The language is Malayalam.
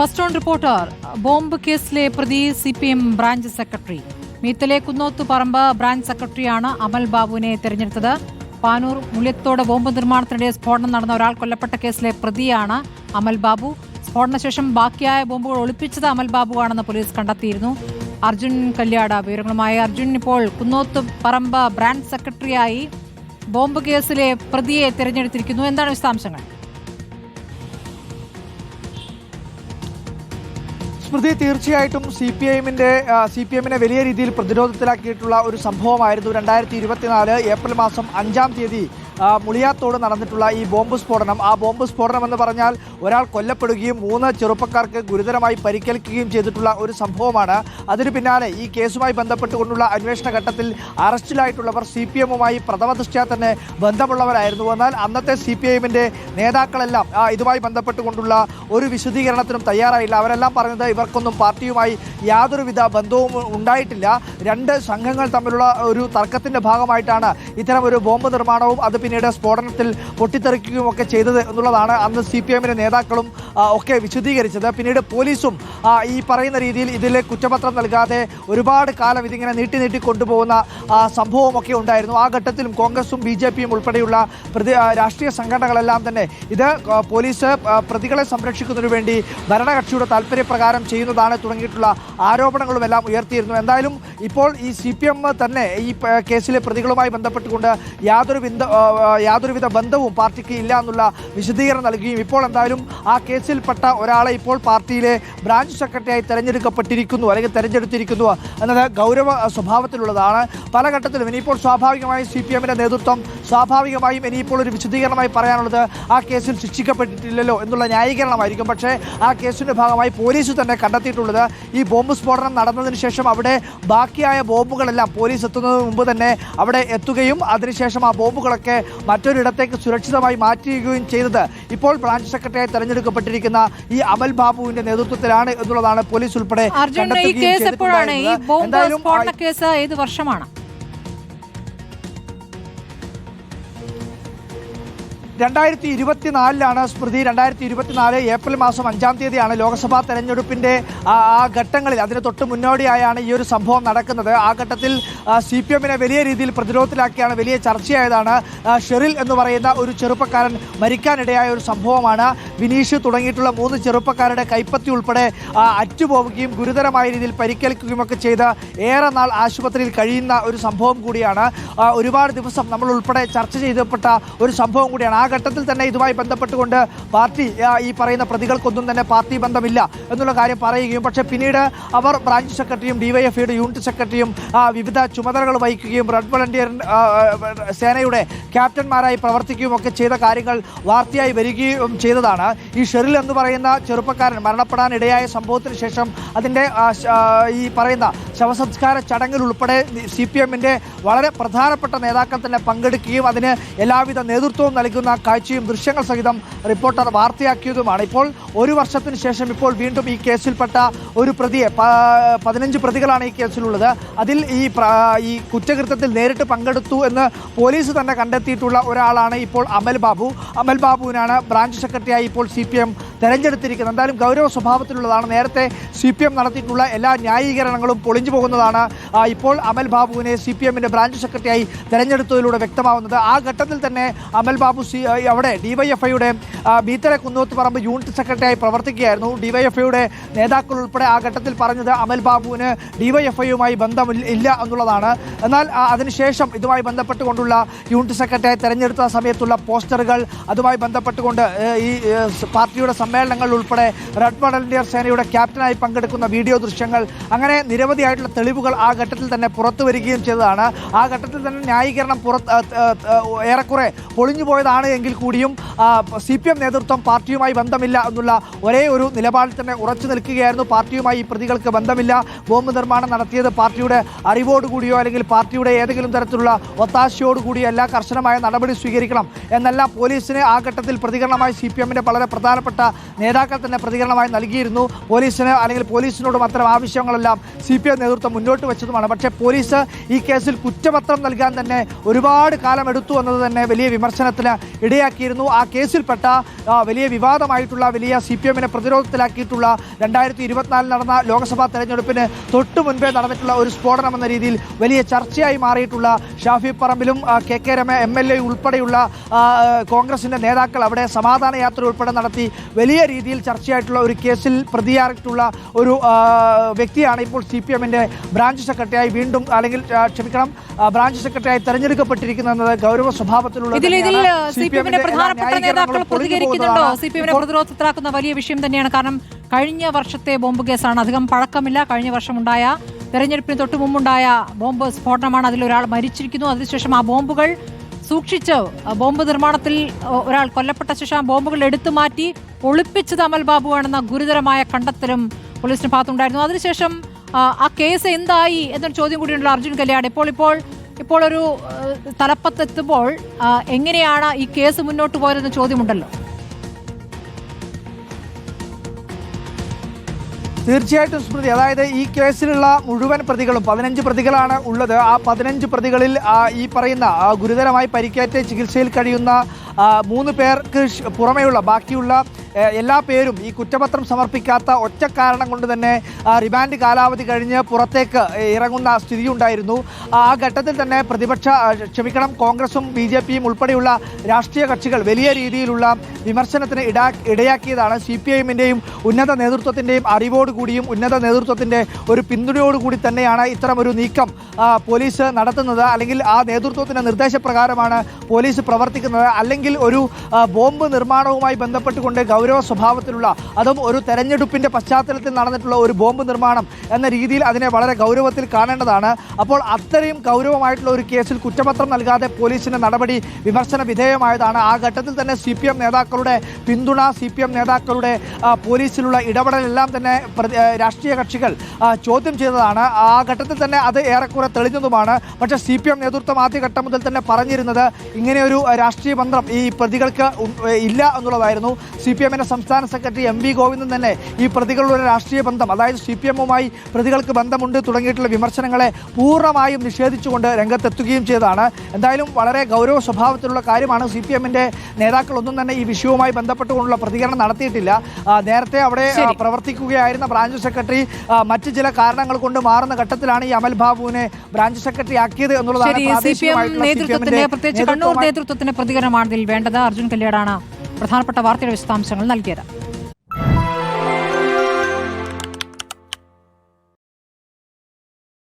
First on reporter. ബോംബ് കേസിലെ പ്രതി CPM ബ്രാഞ്ച് സെക്രട്ടറി. മീത്തലെ കുന്നോത്ത് പറമ്പ് ബ്രാഞ്ച് സെക്രട്ടറിയാണ് അമൽ ബാബുവിനെ തെരഞ്ഞെടുത്തത്. പാനൂർ മുള്യത്തോട് ബോംബ് നിർമ്മാണത്തിനിടെ സ്ഫോടനം നടന്ന ഒരാൾ കൊല്ലപ്പെട്ട കേസിലെ പ്രതിയാണ് അമൽ ബാബു. സ്ഫോടനശേഷം ബാക്കിയായ ബോംബുകൾ ഒളിപ്പിച്ചത് അമൽ ബാബു ആണെന്ന് പോലീസ് കണ്ടെത്തിയിരുന്നു. അർജുൻ കല്യാട വിവരങ്ങളുമായി. അർജുൻ, ഇപ്പോൾ കുന്നോത്ത് പറമ്പ് ബ്രാഞ്ച് സെക്രട്ടറിയായി ബോംബ് കേസിലെ പ്രതിയെ തെരഞ്ഞെടുത്തിരിക്കുന്നു. എന്താണ് വിശദാംശങ്ങൾ? സ്മൃതി, തീർച്ചയായിട്ടും CPM-നെ വലിയ രീതിയിൽ പ്രതിരോധത്തിലാക്കിയിട്ടുള്ള ഒരു സംഭവമായിരുന്നു 2024 ഏപ്രിൽ മാസം 5-ാം തീയതി മുളിയാത്തോട് നടന്നിട്ടുള്ള ഈ ബോംബ് സ്ഫോടനം. ആ ബോംബ് സ്ഫോടനം എന്ന് പറഞ്ഞാൽ ഒരാൾ കൊല്ലപ്പെടുകയും 3 ചെറുപ്പക്കാർക്ക് ഗുരുതരമായി പരിക്കേൽക്കുകയും ചെയ്തിട്ടുള്ള ഒരു സംഭവമാണ്. അതിനു പിന്നാലെ ഈ കേസുമായി ബന്ധപ്പെട്ടുകൊണ്ടുള്ള അന്വേഷണ ഘട്ടത്തിൽ അറസ്റ്റിലായിട്ടുള്ളവർ CPM-മായി പ്രഥമദൃഷ്ട്യാ തന്നെ ബന്ധമുള്ളവരായിരുന്നു. എന്നാൽ അന്നത്തെ CPM-ന്റെ നേതാക്കളെല്ലാം ഇതുമായി ബന്ധപ്പെട്ടുകൊണ്ടുള്ള ഒരു വിശദീകരണത്തിനും തയ്യാറായില്ല. അവരെല്ലാം പറഞ്ഞത് ഇവർക്കൊന്നും പാർട്ടിയുമായി യാതൊരുവിധ ബന്ധവും ഉണ്ടായിട്ടില്ല. 2 സംഘങ്ങൾ തമ്മിലുള്ള ഒരു തർക്കത്തിന്റെ ഭാഗമായിട്ടാണ് ഇത്തരം ഒരു ബോംബ് നിർമ്മാണവും അത് പിന്നീട് സ്ഫോടനത്തിൽ പൊട്ടിത്തെറിക്കുകയും ഒക്കെ ചെയ്തത് എന്നുള്ളതാണ് അന്ന് CPM-ന്റെ നേതാക്കളും ഒക്കെ വിശദീകരിച്ചത്. പിന്നീട് പോലീസും ഈ പറയുന്ന രീതിയിൽ ഇതിലെ കുറ്റപത്രം നൽകാതെ ഒരുപാട് കാലം ഇതിങ്ങനെ നീട്ടി കൊണ്ടുപോകുന്ന സംഭവമൊക്കെ ഉണ്ടായിരുന്നു. ആ ഘട്ടത്തിലും കോൺഗ്രസും BJP-യും ഉൾപ്പെടെയുള്ള രാഷ്ട്രീയ സംഘടനകളെല്ലാം തന്നെ ഇത് പോലീസ് പ്രതികളെ സംരക്ഷിക്കുന്നതിനു വേണ്ടി ഭരണകക്ഷിയുടെ താല്പര്യപ്രകാരം ചെയ്യുന്നതാണ് തുടങ്ങിയിട്ടുള്ള ആരോപണങ്ങളുമെല്ലാം ഉയർത്തിയിരുന്നു. എന്തായാലും ഇപ്പോൾ ഈ CPM തന്നെ ഈ കേസിലെ പ്രതികളുമായി ബന്ധപ്പെട്ടുകൊണ്ട് യാതൊരുവിധ ബന്ധവും പാർട്ടിക്ക് ഇല്ല എന്നുള്ള വിശദീകരണം നൽകുകയും ഇപ്പോൾ എന്തായാലും ആ കേസിൽപ്പെട്ട ഒരാളെ ഇപ്പോൾ പാർട്ടിയിലെ ബ്രാഞ്ച് സെക്രട്ടറിയായി തെരഞ്ഞെടുത്തിരിക്കുന്നു എന്നത് ഗൗരവ സ്വഭാവത്തിലുള്ളതാണ്. പല ഘട്ടത്തിലും ഇനിയിപ്പോൾ സ്വാഭാവികമായും CPM-ന്റെ നേതൃത്വം സ്വാഭാവികമായും ഇനിയിപ്പോൾ ഒരു വിശദീകരണമായി പറയാനുള്ളത് ആ കേസിൽ ശിക്ഷിക്കപ്പെട്ടിട്ടില്ലല്ലോ എന്നുള്ള ന്യായീകരണമായിരിക്കും. പക്ഷേ ആ കേസിന്റെ ഭാഗമായി പോലീസ് തന്നെ കണ്ടെത്തിയിട്ടുള്ളത് ഈ ബോംബ് സ്ഫോടനം നടന്നതിന് ശേഷം അവിടെ ബാക്കിയായ ബോംബുകളെല്ലാം പോലീസ് എത്തുന്നതിന് മുമ്പ് തന്നെ അവിടെ എത്തുകയും അതിനുശേഷം ആ ബോംബുകളൊക്കെ മറ്റൊരിടത്തേക്ക് സുരക്ഷിതമായി മാറ്റുകയും ചെയ്തത് ഇപ്പോൾ ബ്രാഞ്ച് സെക്രട്ടറിയായി തെരഞ്ഞെടുക്കപ്പെട്ടിരിക്കുന്ന ഈ അമൽ ബാബുവിന്റെ നേതൃത്വത്തിലാണ് എന്നുള്ളതാണ് പോലീസ് ഉൾപ്പെടെ ഏത് വർഷമാണ്? 2024 സ്മൃതി. 2024 ഏപ്രിൽ മാസം 5-ാം തീയതിയാണ് ലോക്സഭാ തെരഞ്ഞെടുപ്പിന്റെ ആ ഘട്ടങ്ങളിൽ അതിന് തൊട്ട് മുന്നോടിയായാണ് ഈ ഒരു സംഭവം നടക്കുന്നത്. ആ ഘട്ടത്തിൽ CPM-നെ വലിയ രീതിയിൽ പ്രതിരോധത്തിലാക്കിയാണ് വലിയ ചർച്ചയായതാണ്. ഷെറിൽ എന്ന് പറയുന്ന ഒരു ചെറുപ്പക്കാരൻ മരിക്കാനിടയായ ഒരു സംഭവമാണ്. വിനീഷ് തുടങ്ങിയിട്ടുള്ള 3 ചെറുപ്പക്കാരുടെ കൈപ്പത്തി ഉൾപ്പെടെ അറ്റുപോവുകയും ഗുരുതരമായ രീതിയിൽ പരിക്കേൽക്കുകയും ഒക്കെ ചെയ്ത് ഏറെ നാൾ ആശുപത്രിയിൽ കഴിയുന്ന ഒരു സംഭവം കൂടിയാണ്. ഒരുപാട് ദിവസം നമ്മൾ ഉൾപ്പെടെ ചർച്ച ചെയ്യപ്പെട്ട ഒരു സംഭവം കൂടിയാണ്. ആ ഘട്ടത്തിൽ തന്നെ ഇതുമായി ബന്ധപ്പെട്ടുകൊണ്ട് പാർട്ടി ഈ പറയുന്ന പ്രതികൾക്കൊന്നും തന്നെ പാർട്ടി ബന്ധമില്ല എന്നുള്ള കാര്യം പറയുകയും പക്ഷേ പിന്നീട് അവർ ബ്രാഞ്ച് സെക്രട്ടറിയും DYFIയുടെ യൂണിറ്റ് സെക്രട്ടറിയും വിവിധ ചുമതലകൾ വഹിക്കുകയും റെഡ് വളണ്ടിയർ സേനയുടെ ക്യാപ്റ്റന്മാരായി പ്രവർത്തിക്കുകയും ഒക്കെ ചെയ്ത കാര്യങ്ങൾ വാർത്തയായി വരികയും ചെയ്തതാണ്. ഈ ഷെറിൽ എന്ന് പറയുന്ന ചെറുപ്പക്കാരൻ മരണപ്പെടാനിടയായ സംഭവത്തിന് ശേഷം അതിൻ്റെ ഈ പറയുന്ന ശവസംസ്കാര ചടങ്ങിൽ ഉൾപ്പെടെ CPM-ന്റെ വളരെ പ്രധാനപ്പെട്ട നേതാക്കൾ തന്നെ പങ്കെടുക്കുകയും അതിന് എല്ലാവിധ നേതൃത്വവും നൽകുന്ന കാഴ്ചയും ദൃശ്യങ്ങൾ സഹിതം റിപ്പോർട്ടർ വാർത്തയാക്കിയതുമാണ്. ഇപ്പോൾ 1 വർഷത്തിന് ശേഷം ഇപ്പോൾ വീണ്ടും ഈ കേസിൽപ്പെട്ട ഒരു പ്രതിയെ 15 പ്രതികളാണ് ഈ കേസിലുള്ളത്. അതിൽ ഈ കുറ്റകൃത്യത്തിൽ നേരിട്ട് പങ്കെടുത്തു എന്ന് പോലീസ് തന്നെ കണ്ടെത്തിയിട്ടുള്ള ഒരാളാണ് ഇപ്പോൾ അമൽ ബാബു. അമൽ ബാബുവിനാണ് ബ്രാഞ്ച് സെക്രട്ടറിയായി ഇപ്പോൾ CPM തെരഞ്ഞെടുത്തിരിക്കുന്നത്. എന്തായാലും ഗൗരവ സ്വഭാവത്തിലുള്ളതാണ്. നേരത്തെ CPM നടത്തിയിട്ടുള്ള എല്ലാ ന്യായീകരണങ്ങളും പൊളിഞ്ഞു പോകുന്നതാണ് ഇപ്പോൾ അമൽ ബാബുവിനെ CPM-ന്റെ ബ്രാഞ്ച് സെക്രട്ടറിയായി തെരഞ്ഞെടുത്തതിലൂടെ വ്യക്തമാവുന്നത്. ആ ഘട്ടത്തിൽ തന്നെ അമൽ ബാബു അവിടെ DYFIയുടെ മീത്തലെ കുന്നോത്ത് പറമ്പ് യൂണിറ്റ് സെക്രട്ടറിയായി പ്രവർത്തിക്കുകയായിരുന്നു. DYFIയുടെ നേതാക്കൾ ഉൾപ്പെടെ ആ ഘട്ടത്തിൽ പറഞ്ഞത് അമൽ ബാബുവിന് DYFIയുമായി ബന്ധമില്ല എന്നുള്ളതാണ്. എന്നാൽ അതിനുശേഷം ഇതുമായി ബന്ധപ്പെട്ടുകൊണ്ടുള്ള യൂണിറ്റ് സെക്രട്ടറിയായി തെരഞ്ഞെടുത്ത സമയത്തുള്ള പോസ്റ്ററുകൾ, അതുമായി ബന്ധപ്പെട്ടുകൊണ്ട് ഈ പാർട്ടിയുടെ സമ്മേളനങ്ങളിൽ ഉൾപ്പെടെ റെഡ് വളണ്ടിയർ സേനയുടെ ക്യാപ്റ്റനായി പങ്കെടുക്കുന്ന വീഡിയോ ദൃശ്യങ്ങൾ, അങ്ങനെ നിരവധിയായിട്ടുള്ള തെളിവുകൾ ആ ഘട്ടത്തിൽ തന്നെ പുറത്തു വരികയും ചെയ്തതാണ്. ആ ഘട്ടത്തിൽ തന്നെ ന്യായീകരണം ഏറെക്കുറെ പൊളിഞ്ഞു പോയതാണ് എങ്കിൽ കൂടിയും CPM നേതൃത്വം പാർട്ടിയുമായി ബന്ധമില്ല എന്നുള്ള ഒരേ ഒരു നിലപാടിൽ തന്നെ ഉറച്ചു നിൽക്കുകയായിരുന്നു. പാർട്ടിയുമായി ഈ പ്രതികൾക്ക് ബന്ധമില്ല, ബോംബ് നിർമ്മാണം നടത്തിയത് പാർട്ടിയുടെ അറിവോടുകൂടിയോ അല്ലെങ്കിൽ പാർട്ടിയുടെ ഏതെങ്കിലും തരത്തിലുള്ള ഒത്താശയോടുകൂടിയോ അല്ല, കർശനമായ നടപടി സ്വീകരിക്കണം എന്നെല്ലാം പോലീസിന് ആ ഘട്ടത്തിൽ പ്രതികരണമായി CPM-ന്റെ വളരെ പ്രധാനപ്പെട്ട നേതാക്കൾ തന്നെ പ്രതികരണമായി നൽകിയിരുന്നു. പോലീസിന് അല്ലെങ്കിൽ പോലീസിനോടും അത്തരം ആവശ്യങ്ങളെല്ലാം CPM നേതൃത്വം മുന്നോട്ട് വെച്ചതുമാണ്. പക്ഷേ പോലീസ് ഈ കേസിൽ കുറ്റപത്രം നൽകാൻ തന്നെ ഒരുപാട് കാലം എടുത്തു എന്നത് തന്നെ വലിയ വിമർശനത്തിന് ഇടയാക്കിയിരുന്നു. ആ കേസിൽപ്പെട്ട വലിയ വിവാദമായിട്ടുള്ള വലിയ CPM-നെ പ്രതിരോധത്തിലാക്കിയിട്ടുള്ള 2024 നടന്ന ലോക്സഭാ തെരഞ്ഞെടുപ്പിന് തൊട്ടു മുൻപേ നടന്നിട്ടുള്ള ഒരു സ്ഫോടനം എന്ന രീതിയിൽ വലിയ ചർച്ചയായി മാറിയിട്ടുള്ള ഷാഫി പറമ്പിലും KK രമ MLA ഉൾപ്പെടെയുള്ള കോൺഗ്രസിന്റെ നേതാക്കൾ അവിടെ സമാധാന യാത്ര ഉൾപ്പെടെ നടത്തി വലിയ രീതിയിൽ ചർച്ചയായിട്ടുള്ള ഒരു കേസിൽ പ്രതിയായിട്ടുള്ള ഒരു വ്യക്തിയാണ് ഇപ്പോൾ CPM-ന്റെ ബ്രാഞ്ച് സെക്രട്ടറിയായി വീണ്ടും അല്ലെങ്കിൽ ക്ഷമിക്കണം ബ്രാഞ്ച് സെക്രട്ടറിയായി തെരഞ്ഞെടുക്കപ്പെട്ടിരിക്കുന്നത്. ഗൗരവ സ്വഭാവത്തിലുള്ള പ്രതിരോധത്തിലാക്കുന്ന വലിയ വിഷയം തന്നെയാണ്. കാരണം കഴിഞ്ഞ വർഷത്തെ ബോംബ് കേസാണ്, അധികം പഴക്കമില്ല. കഴിഞ്ഞ വർഷമുണ്ടായ തെരഞ്ഞെടുപ്പിന് തൊട്ടു മുമ്പുണ്ടായ ബോംബ് സ്ഫോടനമാണ്. അതിലൊരാൾ മരിച്ചിരിക്കുന്നു. അതിനുശേഷം ആ ബോംബുകൾ സൂക്ഷിച്ച് ബോംബ് നിർമ്മാണത്തിൽ ഒരാൾ കൊല്ലപ്പെട്ട ശേഷം ബോംബുകൾ എടുത്തു മാറ്റി ഒളിപ്പിച്ചത് അമൽ ബാബുവാണെന്ന ഗുരുതരമായ കണ്ടെത്തലും പോലീസിന് ഭാഗത്തുണ്ടായിരുന്നു. അതിനുശേഷം ആ കേസ് എന്തായി എന്നൊരു ചോദ്യം കൂടിയുണ്ടല്ലോ അർജുൻ കല്യാട്. ഇപ്പോൾ ഒരു തലപ്പത്തെത്തുമ്പോൾ എങ്ങനെയാണ് ഈ കേസ് മുന്നോട്ട് പോയതെന്ന ചോദ്യമുണ്ടല്ലോ. തീർച്ചയായിട്ടും സ്മൃതി, അതായത് ഈ കേസിലുള്ള മുഴുവൻ പ്രതികളും 15 പ്രതികളാണ് ഉള്ളത്. ആ 15 പ്രതികളിൽ ഈ പറയുന്ന ഗുരുതരമായി പരിക്കേറ്റ് ചികിത്സയിൽ കഴിയുന്ന 3 പേർക്ക് പുറമെയുള്ള ബാക്കിയുള്ള എല്ലാ പേരും ഈ കുറ്റപത്രം സമർപ്പിക്കാത്ത ഒറ്റ കാരണം കൊണ്ട് തന്നെ റിമാൻഡ് കാലാവധി കഴിഞ്ഞ് പുറത്തേക്ക് ഇറങ്ങുന്ന സ്ഥിതി ഉണ്ടായിരുന്നു. ആ ഘട്ടത്തിൽ തന്നെ കോൺഗ്രസും BJP-യും ഉൾപ്പെടെയുള്ള രാഷ്ട്രീയ കക്ഷികൾ വലിയ രീതിയിലുള്ള വിമർശനത്തിന് ഇടയാക്കിയതാണ്. CPM-ന്റെയും ഉന്നത നേതൃത്വത്തിൻ്റെയും അറിവോടുകൂടിയും ഉന്നത നേതൃത്വത്തിൻ്റെ ഒരു പിന്തുണയോടുകൂടി തന്നെയാണ് ഇത്തരം ഒരു നീക്കം പോലീസ് നടത്തുന്നത്. അല്ലെങ്കിൽ ആ നേതൃത്വത്തിൻ്റെ നിർദ്ദേശപ്രകാരമാണ് പോലീസ് പ്രവർത്തിക്കുന്നത്. അല്ലെങ്കിൽ ഒരു ബോംബ് നിർമ്മാണവുമായി ബന്ധപ്പെട്ടുകൊണ്ട് ഗൗരവ സ്വഭാവത്തിലുള്ള അതും ഒരു തെരഞ്ഞെടുപ്പിന്റെ പശ്ചാത്തലത്തിൽ നടന്നിട്ടുള്ള ഒരു ബോംബ് നിർമ്മാണം എന്ന രീതിയിൽ അതിനെ വളരെ ഗൗരവത്തിൽ കാണേണ്ടതാണ്. അപ്പോൾ അത്രയും ഗൗരവമായിട്ടുള്ള ഒരു കേസിൽ കുറ്റപത്രം നൽകാതെ പോലീസിന്റെ നടപടി വിമർശന വിധേയമായതാണ്. ആ ഘട്ടത്തിൽ തന്നെ CPM നേതാക്കളുടെ പിന്തുണ, CPM നേതാക്കളുടെ പോലീസിലുള്ള ഇടപെടലെല്ലാം തന്നെ രാഷ്ട്രീയ കക്ഷികൾ ചോദ്യം ചെയ്തതാണ്. ആ ഘട്ടത്തിൽ തന്നെ അത് ഏറെക്കുറെ തെളിഞ്ഞതുമാണ്. പക്ഷേ CPM നേതൃത്വം ആദ്യഘട്ടം മുതൽ തന്നെ പറഞ്ഞിരുന്നത് ഇങ്ങനെയൊരു രാഷ്ട്രീയ ബന്ധം ഈ പ്രതികൾക്ക് ഇല്ല എന്നുള്ളതായിരുന്നു. CPM-ന്റെ സംസ്ഥാന സെക്രട്ടറി MV ഗോവിന്ദൻ തന്നെ ഈ പ്രതികളുടെ രാഷ്ട്രീയ ബന്ധം, അതായത് CPM-വുമായി പ്രതികൾക്ക് ബന്ധമുണ്ട് തുടങ്ങിയിട്ടുള്ള വിമർശനങ്ങളെ പൂർണ്ണമായും നിഷേധിച്ചുകൊണ്ട് രംഗത്തെത്തുകയും ചെയ്തതാണ്. എന്തായാലും വളരെ ഗൗരവ സ്വഭാവത്തിലുള്ള കാര്യമാണ്. CPM-ന്റെ നേതാക്കളൊന്നും തന്നെ ഈ വിഷയവുമായി ബന്ധപ്പെട്ടുകൊണ്ടുള്ള പ്രതികരണം നടത്തിയിട്ടില്ല. നേരത്തെ അവിടെ പ്രവർത്തിക്കുകയായിരുന്ന ബ്രാഞ്ച് സെക്രട്ടറി മറ്റ് ചില കാരണങ്ങൾ കൊണ്ട് മാറുന്ന ഘട്ടത്തിലാണ് ഈ അമൽ ബാബുവിനെ ബ്രാഞ്ച് സെക്രട്ടറി ആക്കിയത് എന്നുള്ളതാണ് പ്രത്യേകിച്ച് കണ്ണൂർ നേതൃത്വത്തിന്റെ പ്രതികരണമാണ് ഇതിൽ വേണ്ടത്. അർജുൻ കല്യാടാണ് പ്രധാനപ്പെട്ട വാർത്തയുടെ വിശദാംശങ്ങൾ നൽകിയത്.